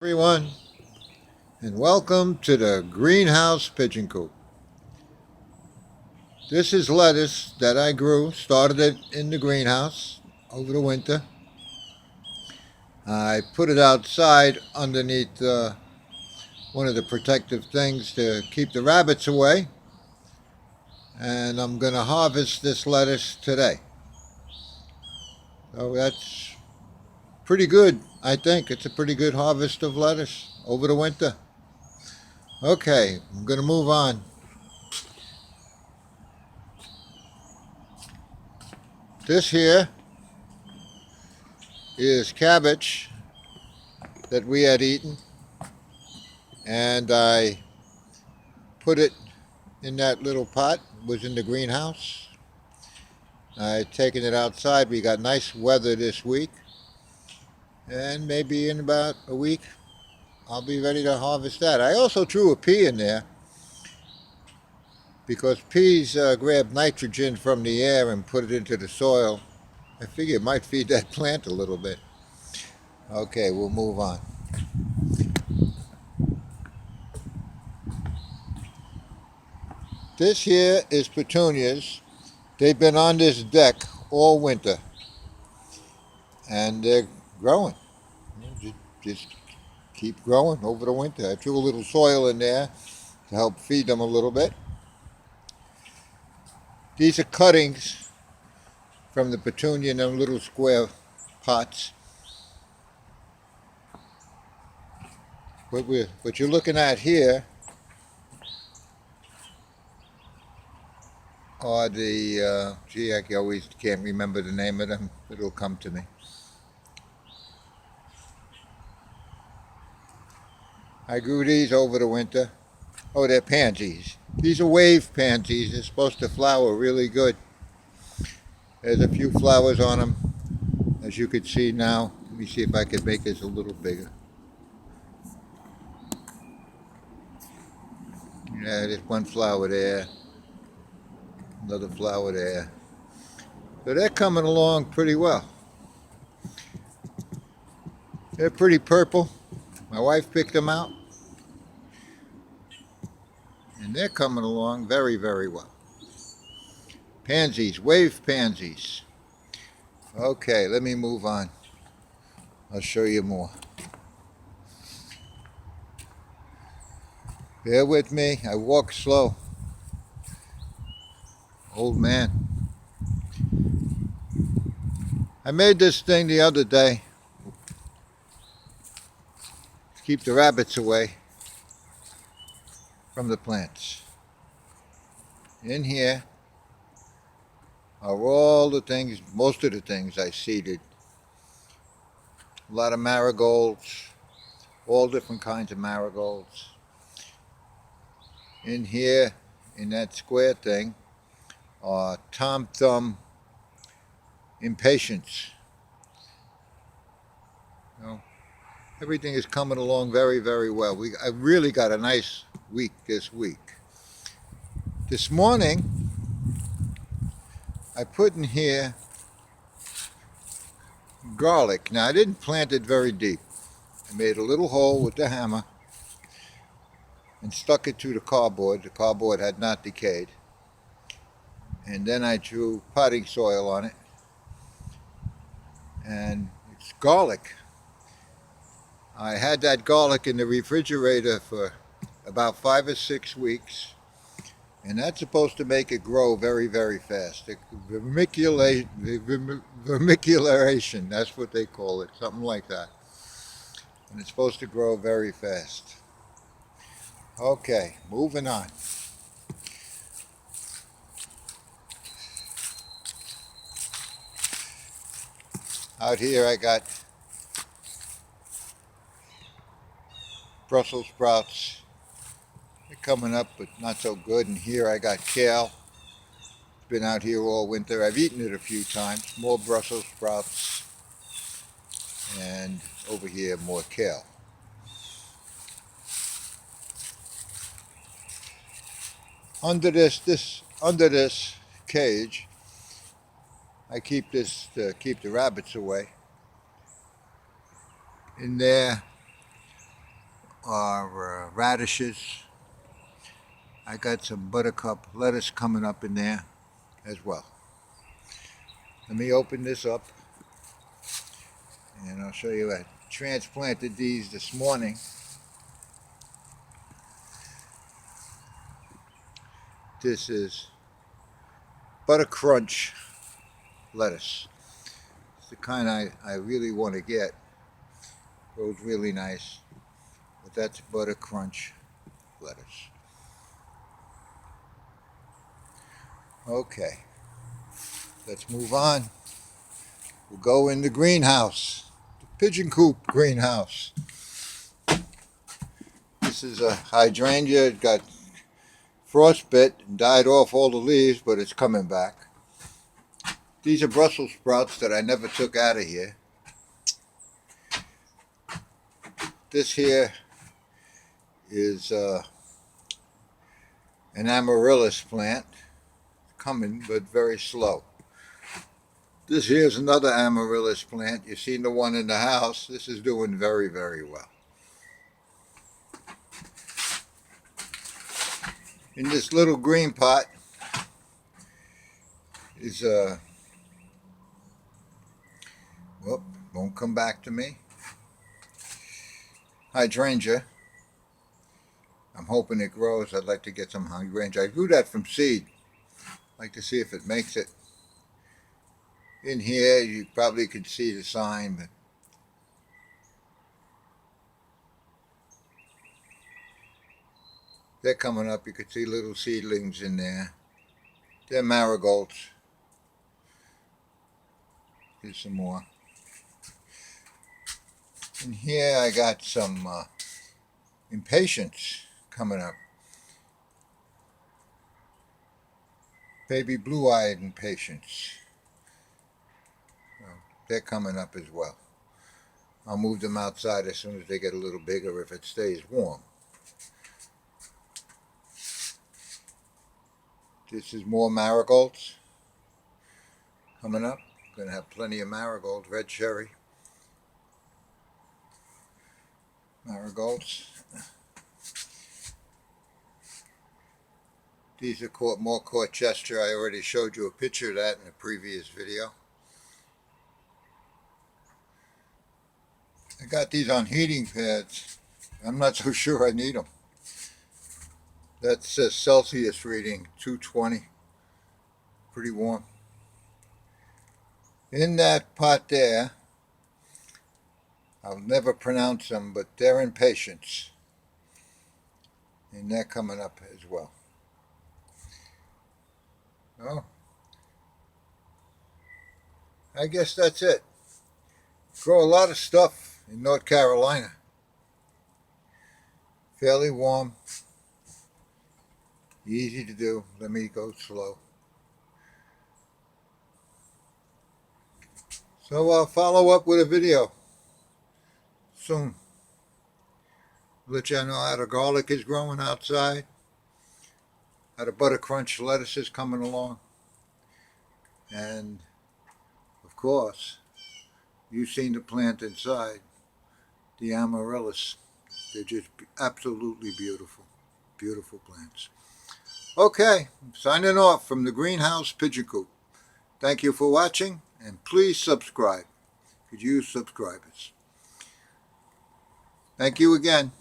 Everyone, and welcome to the Greenhouse Pigeon Coop. This is lettuce that I grew, started it in the greenhouse over the winter. I put it outside underneath one of the protective things to keep the rabbits away, and I'm going to harvest this lettuce today. So that's pretty good, I think. It's a pretty good harvest of lettuce over the winter. Okay, I'm going to move on. This here is cabbage that we had eaten, and I put it in that little pot. It was in the greenhouse. I taken it outside. We got nice weather this week, and maybe in about a week I'll be ready to harvest that. I also threw a pea in there because peas grab nitrogen from the air and put it into the soil. I figure it might feed that plant a little bit. Okay, we'll move on. This here is petunias. They've been on this deck all winter, and they're growing. Just keep growing over the winter. I threw a little soil in there to help feed them a little bit. These are cuttings from the petunia in them little square pots. What you're looking at here are I always can't remember the name of them. It'll come to me. I grew these over the winter. Oh, they're pansies. These are wave pansies. They're supposed to flower really good. There's a few flowers on them, as you can see now. Let me see if I can make this a little bigger. Yeah, there's one flower there, another flower there. So they're coming along pretty well. They're pretty purple. My wife picked them out, and they're coming along very, very well. Pansies, wave pansies. Okay, let me move on. I'll show you more. Bear with me, I walk slow. Old man. I made this thing the other day to keep the rabbits away from the plants. In here are all the things, most of the things I seeded. A lot of marigolds, all different kinds of marigolds. In here, in that square thing, are Tom Thumb Impatiens. You know, everything is coming along very, very well. I really got a nice week this week. This morning, I put in here garlic. Now, I didn't plant it very deep. I made a little hole with the hammer and stuck it to the cardboard. The cardboard had not decayed. And then I threw potting soil on it. And it's garlic. I had that garlic in the refrigerator for about 5 or 6 weeks. And that's supposed to make it grow very, very fast. Vermiculation, that's what they call it, something like that. And it's supposed to grow very fast. Okay, moving on. Out here I got Brussels sprouts. They're coming up, but not so good. And here I got kale. It's been out here all winter. I've eaten it a few times. More Brussels sprouts. And over here, more kale. Under this cage, I keep this to keep the rabbits away. In there are radishes. I got some buttercup lettuce coming up in there as well. Let me open this up and I'll show you. I transplanted these this morning. This is Butter Crunch lettuce. It's the kind I really want to get. Grows really nice. But that's Butter Crunch lettuce. Okay, let's move on. We'll go in the greenhouse, the pigeon coop greenhouse. This is a hydrangea. It got frostbit and died off all the leaves, but it's coming back. These are Brussels sprouts that I never took out of here. This here is an amaryllis plant, coming but very slow. This here's another amaryllis plant. You've seen the one in the house. This is doing very, very well. In this little green pot is whoop, won't come back to me. Hydrangea. I'm hoping it grows. I'd like to get some hydrangea. I grew that from seed. I'd like to see if it makes it. In here, you probably could see the sign, but they're coming up. You could see little seedlings in there. They're marigolds. Here's some more. In here, I got some impatiens coming up. Baby blue-eyed impatiens. They're coming up as well. I'll move them outside as soon as they get a little bigger if it stays warm. This is more marigolds coming up. Going to have plenty of marigolds, red cherry marigolds. These are more Corchester. I already showed you a picture of that in a previous video. I got these on heating pads. I'm not so sure I need them. That says Celsius reading 220. Pretty warm. In that pot there, I'll never pronounce them, but they're impatiens. And they're coming up as well. Oh, I guess that's it. Grow a lot of stuff in North Carolina. Fairly warm. Easy to do. Let me go slow. So I'll follow up with a video soon. Let you know how the garlic is growing outside. How the Butter Crunch lettuce is coming along. And, of course, you've seen the plant inside. The amaryllis. They're just absolutely beautiful. Beautiful plants. Okay, signing off from the Greenhouse Pigeon Coop. Thank you for watching, and please subscribe. Could use subscribers. Thank you again.